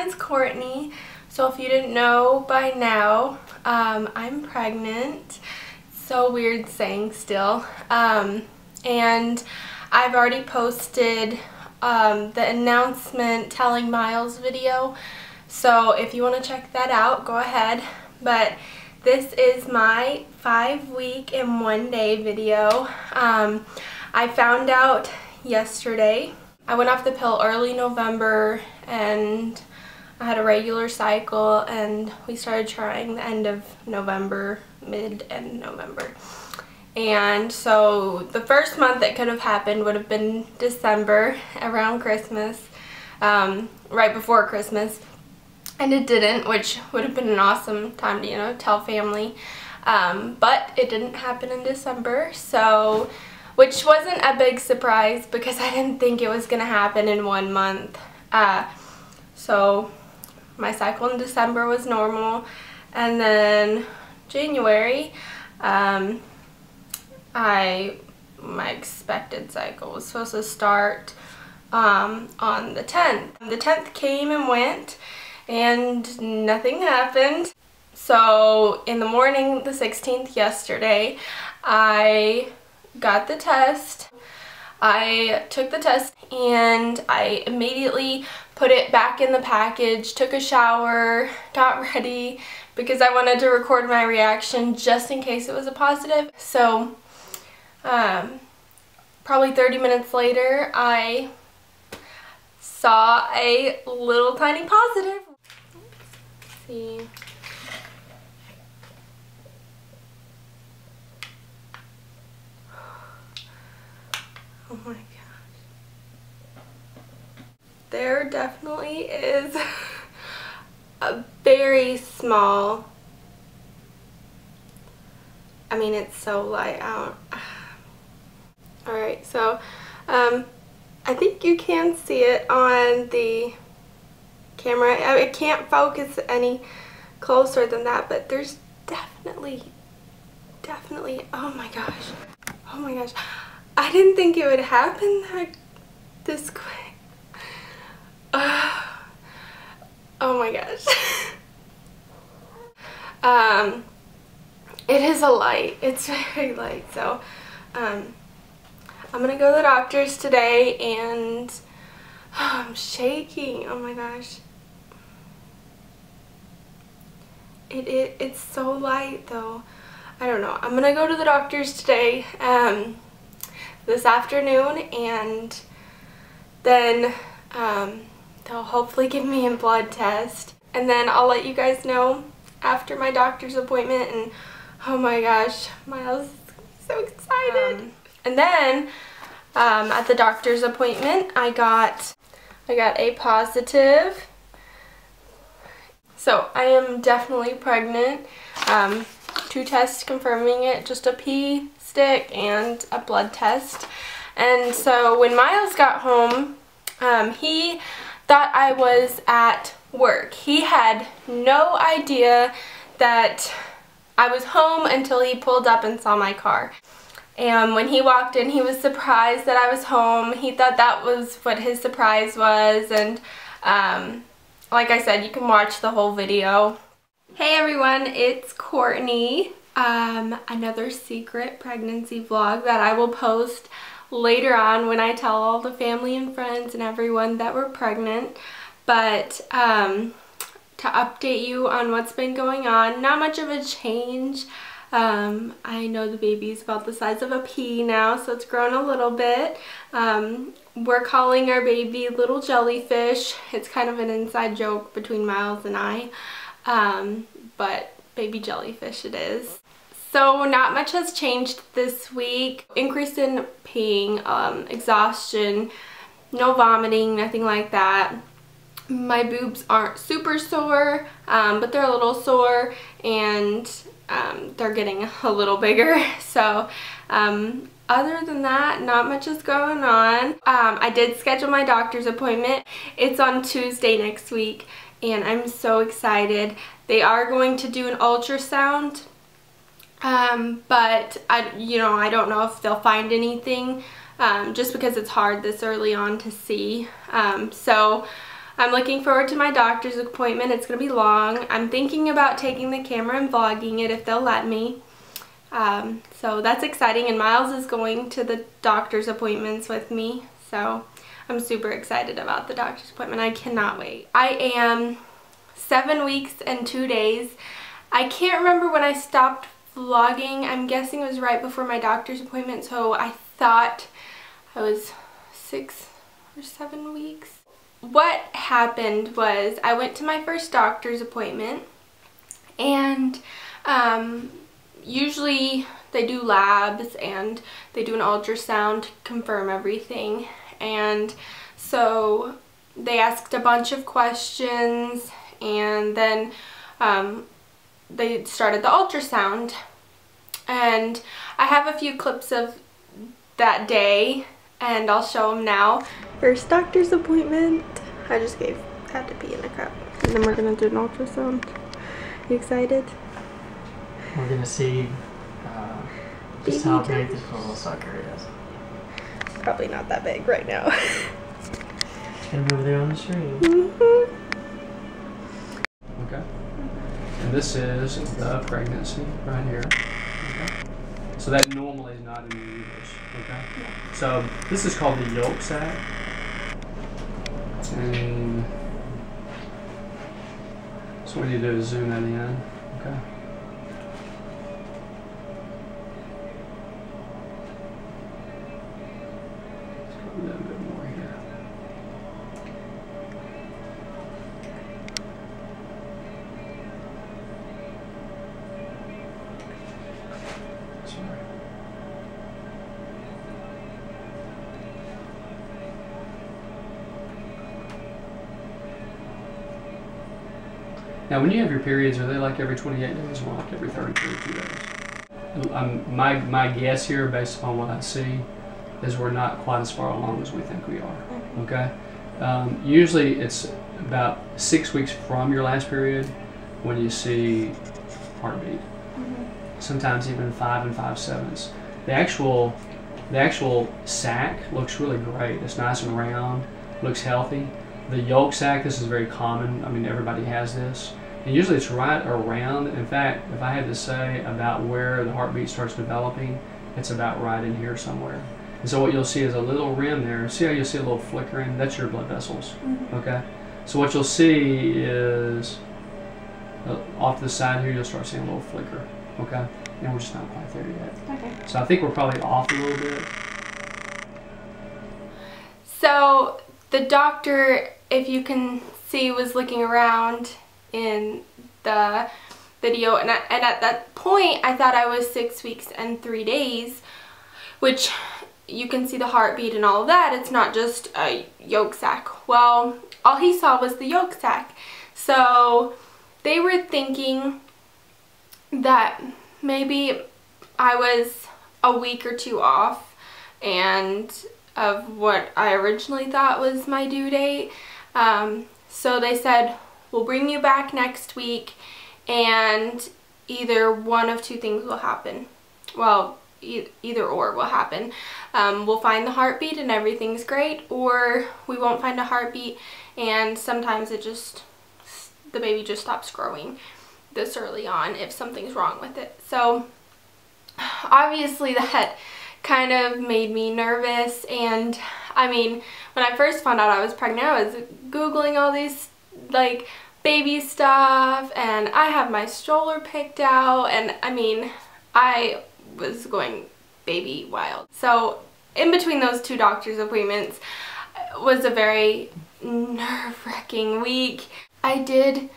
it's Courtney. So if you didn't know by now, I'm pregnant. So weird saying still. And I've already posted the announcement telling Miles video. So if you want to check that out, go ahead. But this is my 5-week and 1-day video. I found out yesterday. I went off the pill early November and I had a regular cycle, and we started trying the end of November, mid-end November. And so the first month that could have happened would have been December, around Christmas, right before Christmas. And it didn't, which would have been an awesome time to, you know, tell family. But it didn't happen in December, so, which wasn't a big surprise because I didn't think it was going to happen in 1 month. So my cycle in December was normal, and then January, my expected cycle was supposed to start on the 10th. The 10th came and went, and nothing happened. So in the morning, the 16th, yesterday, I got the test. I took the test and I immediately put it back in the package, took a shower, got ready because I wanted to record my reaction just in case it was a positive. So probably 30 minutes later, I saw a little tiny positive. Let's see. Oh my gosh. There definitely is a very small, I mean, it's so light out. Alright, so I think you can see it on the camera. I can't focus any closer than that, but there's definitely, oh my gosh. I didn't think it would happen this quick. Oh my gosh. It is a light. It's very light. So I'm gonna go to the doctor's today, and I'm shaking. Oh my gosh. It's so light though. I don't know. I'm gonna go to the doctor's today. This afternoon, and then they'll hopefully give me a blood test, and then I'll let you guys know after my doctor's appointment. And oh my gosh, Miles is so excited. And then at the doctor's appointment, I got a positive. So I am definitely pregnant. 2 tests confirming it, just a pee stick and a blood test. And so when Miles got home, he thought I was at work. He had no idea that I was home until he pulled up and saw my car. And when he walked in, he was surprised that I was home. He thought that was what his surprise was. And like I said, you can watch the whole video. Hey everyone, it's Courtney. Another secret pregnancy vlog that I will post later on when I tell all the family and friends and everyone that we're pregnant. But to update you on what's been going on, not much of a change. I know the baby's about the size of a pea now, so it's grown a little bit. We're calling our baby Little Jellyfish. It's kind of an inside joke between Miles and I, but baby jellyfish it is. So not much has changed this week. Increase in peeing, exhaustion, no vomiting, nothing like that. My boobs aren't super sore, but they're a little sore, and they're getting a little bigger. So other than that, not much is going on. I did schedule my doctor's appointment. It's on Tuesday next week, and I'm so excited. They are going to do an ultrasound. But I don't know if they'll find anything, just because it's hard this early on to see. So I'm looking forward to my doctor's appointment. It's going to be long. I'm thinking about taking the camera and vlogging it if they'll let me. So that's exciting, and Miles is going to the doctor's appointments with me. So I'm super excited about the doctor's appointment. I cannot wait. I am 7 weeks and 2 days. I can't remember when I stopped vlogging. I'm guessing it was right before my doctor's appointment, so I thought I was 6 or 7 weeks. What happened was I went to my first doctor's appointment, and usually they do labs and they do an ultrasound to confirm everything. And so they asked a bunch of questions, and then they started the ultrasound. And I have a few clips of that day, and I'll show them now. First doctor's appointment. I just had to pee in a cup. And then we're gonna do an ultrasound. You excited? We're gonna see just how big this little sucker is. It's probably not that big right now. It's gonna be over there on the screen. Okay. And this is the pregnancy right here. Okay. So that normally is not in the uterus. Okay. So this is called the yolk sac. And so what you do is zoom that in. Okay. Let's go a little bit more here. Sorry. Now, when you have your periods, are they like every 28 days or like every 32 days? My guess here, based upon what I see, is we're not quite as far along as we think we are. Okay. Usually, it's about 6 weeks from your last period when you see heartbeat. Sometimes even 5 5/7. The actual sac looks really great. It's nice and round, looks healthy. The yolk sac, this is very common. I mean, everybody has this. And usually it's right around. In fact, if I had to say about where the heartbeat starts developing, it's about right in here somewhere. And so what you'll see is a little rim there. See how you'll see a little flickering? That's your blood vessels. Okay? So what you'll see is off to the side here, you'll start seeing a little flicker. Okay? And we're just not quite there yet. Okay. So I think we're probably off a little bit. So the doctor, if you can see, was looking around in the video, and at that point I thought I was 6 weeks and 3 days, which you can see the heartbeat and all of that. It's not just a yolk sac. Well, all he saw was the yolk sac. So they were thinking that maybe I was a week or 2 off and of what I originally thought was my due date. So they said, we'll bring you back next week, and either one of 2 things will happen. Well, either or will happen. We'll find the heartbeat and everything's great, or we won't find a heartbeat, and sometimes the baby just stops growing this early on if something's wrong with it. So obviously that kind of made me nervous, and I mean, when I first found out I was pregnant, I was Googling all these like baby stuff, and I have my stroller picked out, and I mean, I was going baby wild. So in between those 2 doctor's appointments was a very nerve-wracking week. I did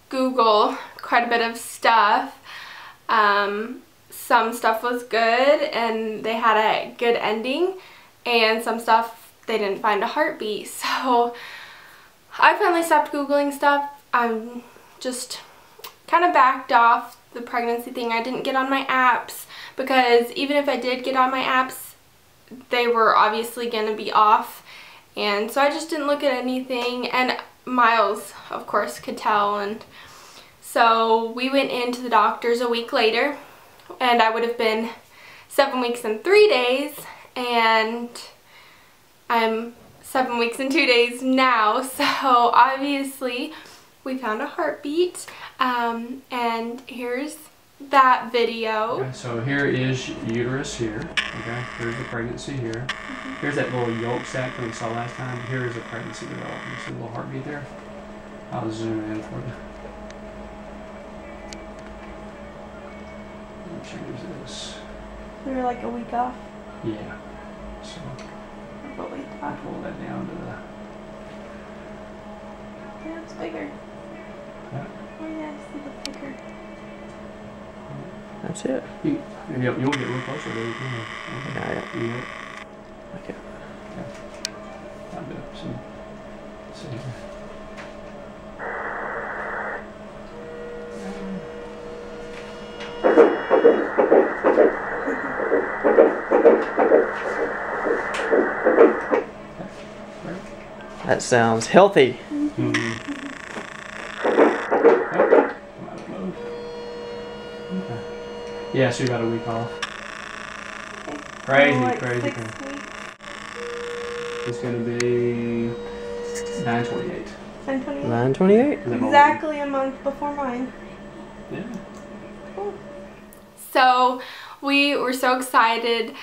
Google quite a bit of stuff. Some stuff was good and they had a good ending, and some stuff they didn't find a heartbeat. So I finally stopped Googling stuff. I'm just kind of backed off the pregnancy thing. I didn't get on my apps, because even if I did get on my apps, they were obviously going to be off, and so I just didn't look at anything. And Miles, of course, could tell, and so we went into the doctor's a week later, and I would have been 7 weeks and 3 days, and I'm 7 weeks and 2 days now. So obviously we found a heartbeat, and here's that video. Okay, so here is uterus here. Okay, here's the pregnancy here. Here's that little yolk sac that we saw last time. Here is the pregnancy development. See the little heartbeat there? I'll zoom in for you. Let me change this. We were like a week off. Yeah. So What we I'll thought. pull that down to the. Yeah, it's bigger. Yeah. Oh yeah, I see the bigger. That's it. You want to get a little closer, baby? Okay. Yeah. Yeah. Okay. Okay. I'll do some. See here. That sounds healthy. Okay. Yeah, so you got a week off. Crazy, Like crazy, 6 crazy. weeks. It's gonna be 9/28. 10/28. 9/28. Exactly a month before mine. Yeah. Cool. So we were so excited.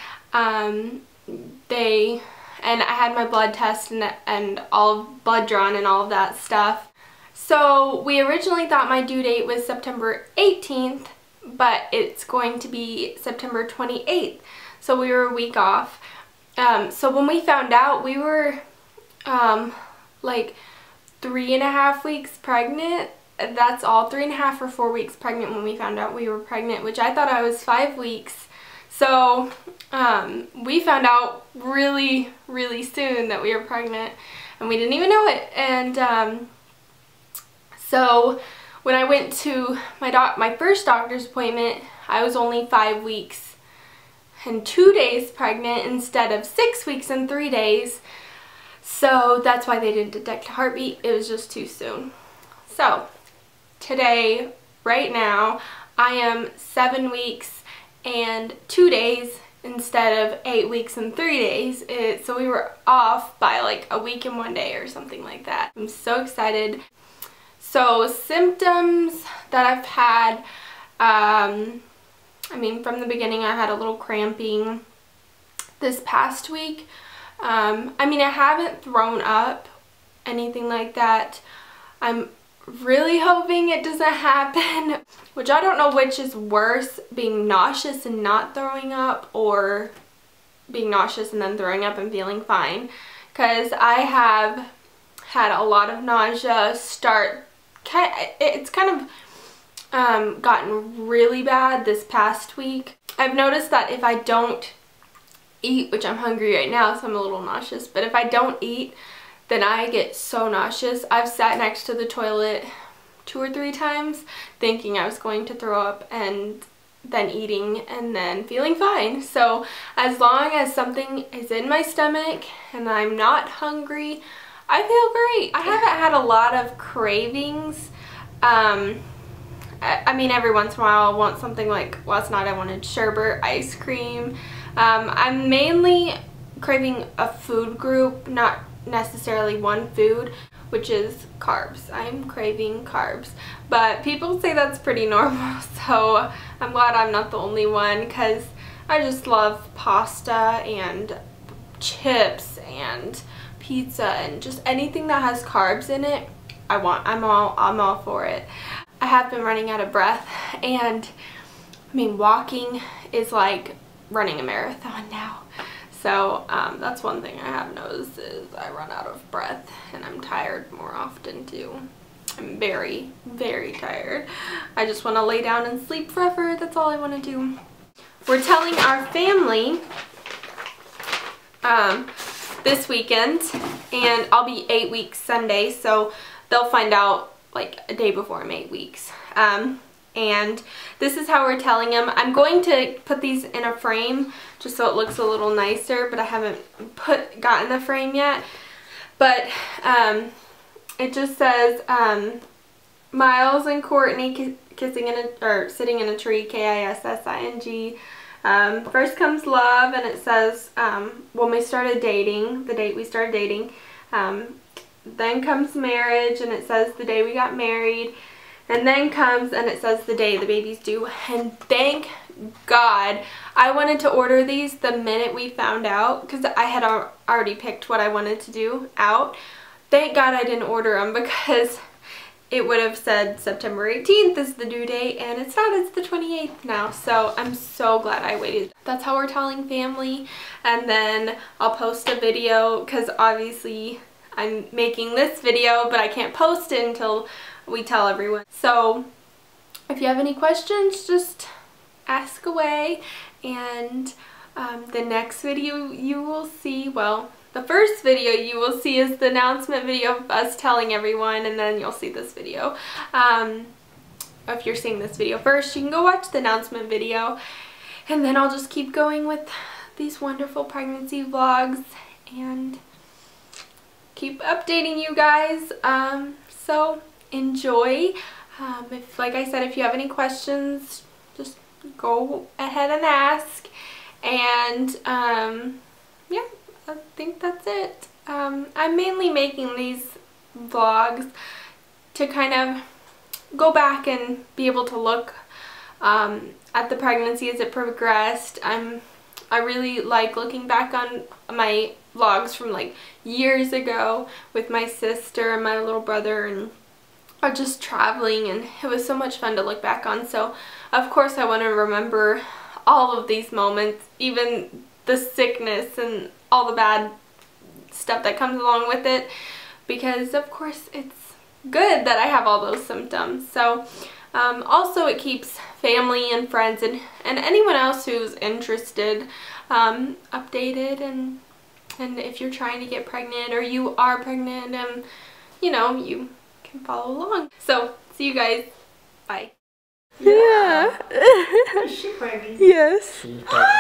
And I had my blood test and all blood drawn and all of that stuff. So we originally thought my due date was September 18th, but it's going to be September 28th. So we were a week off. So when we found out, we were like 3.5 weeks pregnant. That's all, 3.5 or 4 weeks pregnant when we found out we were pregnant, which I thought I was 5 weeks. So we found out really, really soon that we were pregnant, and we didn't even know it. And so when I went to my first doctor's appointment, I was only 5 weeks and 2 days pregnant instead of 6 weeks and 3 days. So that's why they didn't detect a heartbeat. It was just too soon. So today, right now, I am 7 weeks and 2 days instead of 8 weeks and 3 days. So we were off by like a week and 1 day or something like that. I'm so excited. So symptoms that I've had, I mean, from the beginning I had a little cramping this past week. I mean, I haven't thrown up, anything like that. I'm really hoping it doesn't happen, which I don't know which is worse, being nauseous and not throwing up, or being nauseous and then throwing up and feeling fine, because I have had a lot of nausea it's kind of gotten really bad this past week. I've noticed that if I don't eat, which I'm hungry right now so I'm a little nauseous, but if I don't eat, then I get so nauseous. I've sat next to the toilet 2 or 3 times thinking I was going to throw up, and then eating and then feeling fine. So as long as something is in my stomach and I'm not hungry, I feel great. I haven't had a lot of cravings. I mean, every once in a while I want something, like last night I wanted sherbet ice cream. I'm mainly craving a food group, not necessarily one food, which is carbs. I'm craving carbs, but people say that's pretty normal, so I'm glad I'm not the only one, because I just love pasta and chips and pizza and just anything that has carbs in it. I'm all for it. I have been running out of breath, and I mean, walking is like running a marathon now. So that's one thing I have noticed, is I run out of breath, and I'm tired more often too. I'm very, very tired. I just want to lay down and sleep forever. That's all I want to do. We're telling our family this weekend, and I'll be 8 weeks Sunday, so they'll find out like a day before I'm 8 weeks. And this is how we're telling them. I'm going to put these in a frame just so it looks a little nicer, but I haven't gotten the frame yet. But it just says Miles and Courtney sitting in a tree, Kissing. First comes love, and it says when we started dating, the date we started dating. Then comes marriage, and it says the day we got married. And then comes, and it says the day the baby's due. And thank God, I wanted to order these the minute we found out, because I had already picked what I wanted to do out. Thank God I didn't order them, because it would have said September 18th is the due date, and it's not, it's the 28th now. So I'm so glad I waited. That's how we're telling family. And then I'll post a video, because obviously I'm making this video, but I can't post it until we tell everyone. So if you have any questions, just ask away. And the next video you will see, well, the first video you will see is the announcement video of us telling everyone, and then you'll see this video. If you're seeing this video first, you can go watch the announcement video, and then I'll just keep going with these wonderful pregnancy vlogs and keep updating you guys. So enjoy. If, like I said, if you have any questions, just go ahead and ask. And yeah, I think that's it. I'm mainly making these vlogs to kind of go back and be able to look at the pregnancy as it progressed. I really like looking back on my vlogs from like years ago with my sister and my little brother, and just traveling, and it was so much fun to look back on. So of course I want to remember all of these moments, even the sickness and all the bad stuff that comes along with it, because of course it's good that I have all those symptoms. So also it keeps family and friends and anyone else who's interested updated, and if you're trying to get pregnant or you are pregnant, you know, you can follow along. So see you guys. Bye. Yeah. Is she pregnant? Yes. She's pregnant.